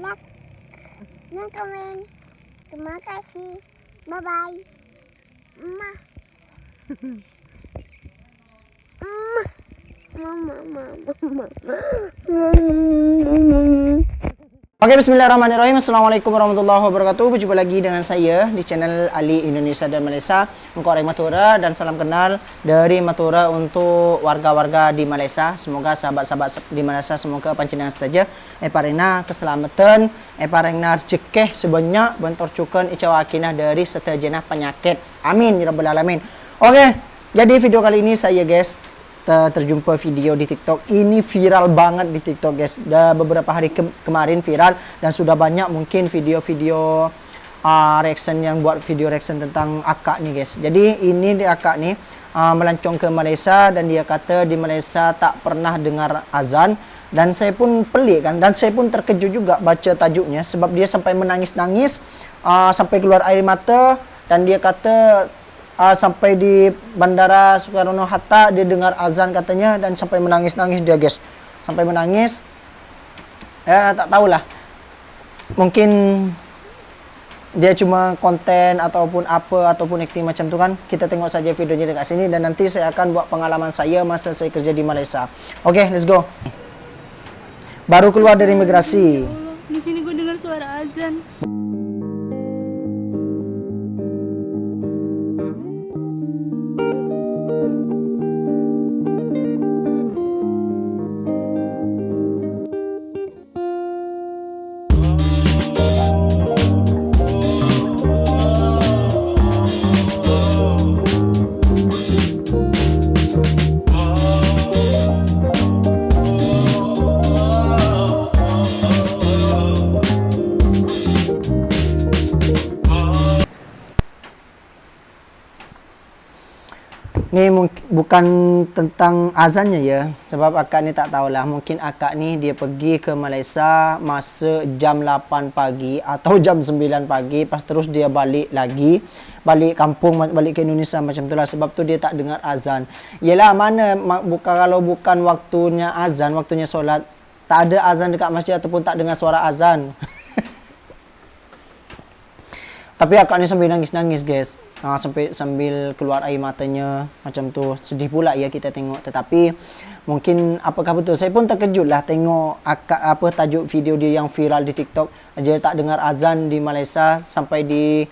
like, dan komen. Terima kasih. Bye-bye. Mama. Oke, bismillahirrahmanirrahim. Assalamualaikum warahmatullahi wabarakatuh. Berjumpa lagi dengan saya di channel Ali Indonesia dan Malaysia, Engkau Matura, dan salam kenal dari Matura untuk warga-warga di Malaysia. Semoga sahabat-sahabat di Malaysia semoga panjenengan saja parina keselamatan, parina rezeki sebanyak bentor cukan icawakinah dari setajana penyakit. Amin ya rabbal alamin. Oke, jadi video kali ini saya guys terjumpa video di TikTok. Ini viral banget di TikTok guys. Udah beberapa hari kemarin viral dan sudah banyak mungkin video-video reaction yang buat video reaction tentang akak nih guys. Jadi ini di akak nih melancong ke Malaysia dan dia kata di Malaysia tak pernah dengar azan, dan saya pun pelik kan, dan saya pun terkejut juga baca tajuknya sebab dia sampai menangis-nangis sampai keluar air mata, dan dia kata sampai di Bandara Soekarno-Hatta dia dengar azan katanya, dan sampai menangis-nangis dia guys, sampai menangis. Ya tak tahulah, mungkin dia cuma konten ataupun apa ataupun akting macam tu kan. Kita tengok saja videonya dekat sini dan nanti saya akan buat pengalaman saya masa saya kerja di Malaysia. Oke, let's go. Baru keluar dari imigrasi. Di sini gue dengar suara azan. Ni bukan tentang azannya ya, sebab akak ni tak tahulah, mungkin akak ni dia pergi ke Malaysia masa jam 8 pagi atau jam 9 pagi, pas terus dia balik lagi, balik kampung, balik ke Indonesia macam itulah, sebab tu dia tak dengar azan. Yelah, mana kalau bukan waktunya azan, waktunya solat, tak ada azan dekat masjid ataupun tak dengar suara azan. Tapi akak ni sambil nangis-nangis guys, sambil keluar air matanya macam tu. Sedih pula ya kita tengok. Tetapi mungkin apakah betul, saya pun terkejut lah tengok akak apa tajuk video dia yang viral di TikTok. Dia tak dengar azan di Malaysia, sampai di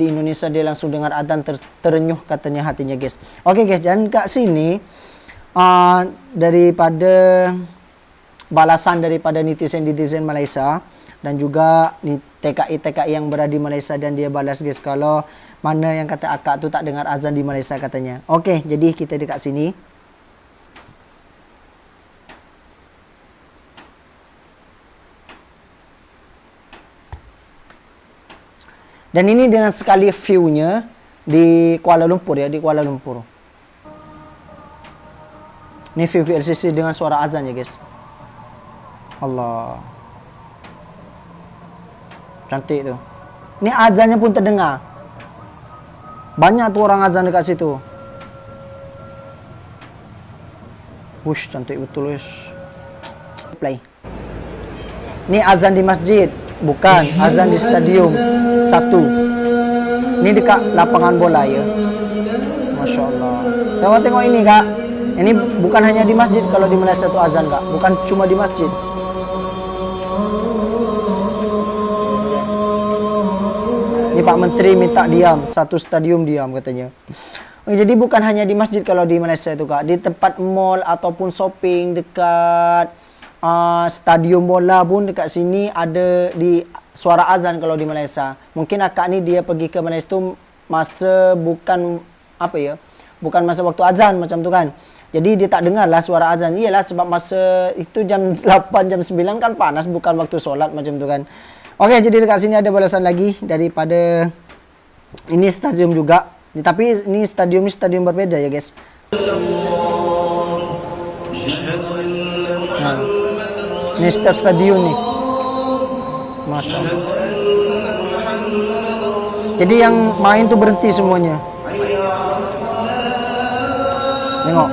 Indonesia dia langsung dengar azan, terenyuh katanya hatinya guys. Oke guys, dan kat sini daripada balasan daripada netizen Malaysia dan juga TKI yang berada di Malaysia, dan dia balas guys kalau mana yang kata akak tu tak dengar azan di Malaysia katanya. Okey, jadi kita dekat sini. Dan ini dengan sekali view-nya di Kuala Lumpur ya, di Kuala Lumpur. Ini view LCC dengan suara azan ya guys. Allah. Cantik tu. Ni azannya pun terdengar. Banyak tu orang azan dekat situ. Wush, cantik betul wish. Play. Ni azan di masjid, bukan azan di stadium. Satu. Ni dekat lapangan bola ya. Masya Allah. Tengok ini kak. Ini bukan hanya di masjid kalau di Malaysia tu azan kak. Bukan cuma di masjid. Ni Pak Menteri minta diam, satu stadium diam katanya. Jadi bukan hanya di masjid kalau di Malaysia itu kak, di tempat mall ataupun shopping, dekat stadium bola pun dekat sini ada di suara azan kalau di Malaysia. Mungkin akak ni dia pergi ke Malaysia tu masa bukan apa ya, bukan masa waktu azan macam tu kan. Jadi dia tak dengar lah suara azan. Iyalah sebab masa itu jam 8 jam 9 kan panas, bukan waktu solat macam tu kan. Oke, jadi dekat sini ada balasan lagi daripada ini stadium juga. Tapi ini stadium berbeda ya guys. Nah, ini setiap stadium nih. Masya Allah. Jadi yang main tuh berhenti semuanya. Tengok.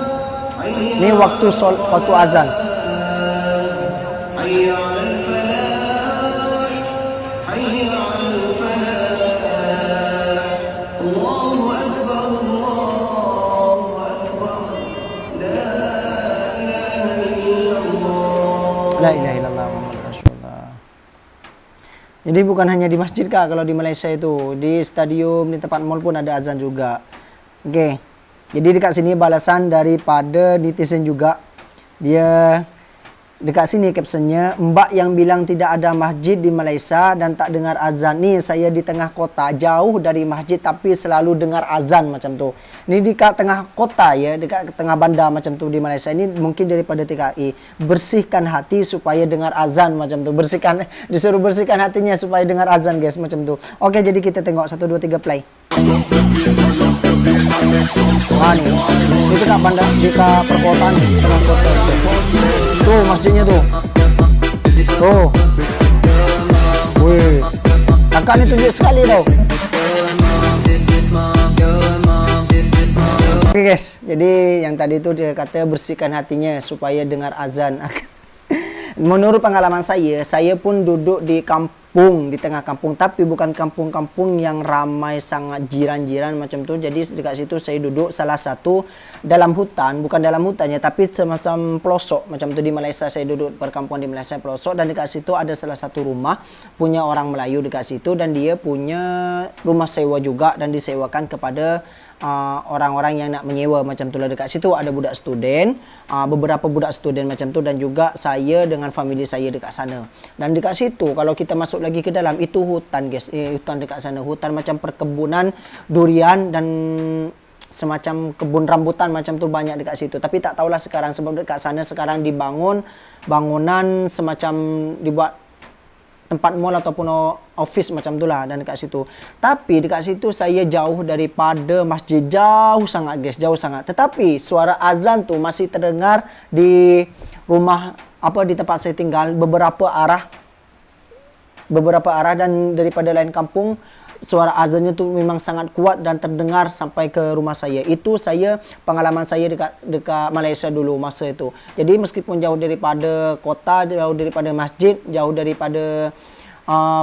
Ini waktu azan. Jadi bukan hanya di masjid Kak, kalau di Malaysia itu, di stadium, di tempat mall pun ada azan juga. Oke. Jadi dekat sini balasan daripada netizen juga. Dia dekat sini captionnya, Mbak yang bilang tidak ada masjid di Malaysia dan tak dengar azan. Nih saya di tengah kota, jauh dari masjid tapi selalu dengar azan macam tu. Ini dekat tengah kota ya, dekat tengah bandar macam tu di Malaysia. Ini mungkin daripada TKI. Bersihkan hati supaya dengar azan macam tu. Bersihkan, disuruh bersihkan hatinya supaya dengar azan guys macam tu. Oke, jadi kita tengok 1 2 3 play. Wah nih, itu dekat bandar, dekat perkotaan tengah kota. Tuh masjidnya tuh. Tuh. Wih. Kakak ini tunjuk sekali tau. Oke guys, jadi yang tadi itu dia kata bersihkan hatinya supaya dengar azan. Menurut pengalaman saya pun duduk di kampung, di tengah kampung, tapi bukan kampung-kampung yang ramai sangat jiran-jiran macam tu. Jadi dekat situ saya duduk salah satu dalam hutan, bukan dalam hutannya, tapi semacam pelosok macam tu di Malaysia. Saya duduk perkampungan di Malaysia pelosok, dan dekat situ ada salah satu rumah punya orang Melayu dekat situ, dan dia punya rumah sewa juga dan disewakan kepada orang-orang yang nak menyewa macam tu lah. Dekat situ ada budak student, beberapa budak student macam tu, dan juga saya dengan family saya dekat sana. Dan dekat situ kalau kita masuk lagi ke dalam, itu hutan guys, hutan dekat sana, hutan macam perkebunan durian dan semacam kebun rambutan macam tu banyak dekat situ. Tapi tak tahulah sekarang, sebab dekat sana sekarang dibangun bangunan semacam dibuat tempat mall ataupun office macam itulah, dan dekat situ. Tapi dekat situ saya jauh daripada masjid, jauh sangat guys, jauh sangat. Tetapi suara azan tu masih terdengar di rumah di tempat saya tinggal, beberapa arah, dan daripada lain kampung suara azannya tu memang sangat kuat dan terdengar sampai ke rumah saya. Itu pengalaman saya dekat Malaysia dulu masa itu. Jadi meskipun jauh daripada kota, jauh daripada masjid, jauh daripada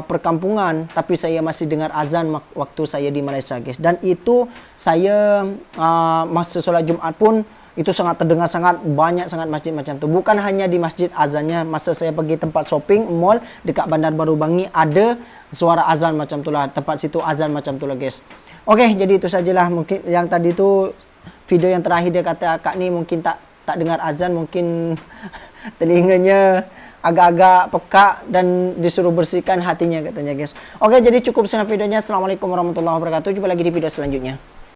perkampungan, tapi saya masih dengar azan waktu saya di Malaysia guys. Dan itu saya masa solat Jumaat pun itu sangat terdengar, sangat banyak sangat masjid macam tu. Bukan hanya di masjid azannya, masa saya pergi tempat shopping mall dekat Bandar Baru Bangi ada suara azan macam tu lah, tempat situ azan macam tu lah guys. Oke, jadi itu sajalah. Mungkin yang tadi tu video yang terakhir dia kata akak ni mungkin tak dengar azan, mungkin telinganya agak-agak peka dan disuruh bersihkan hatinya katanya guys. Oke, jadi cukup sekian videonya. Assalamualaikum warahmatullahi wabarakatuh. Jumpa lagi di video selanjutnya.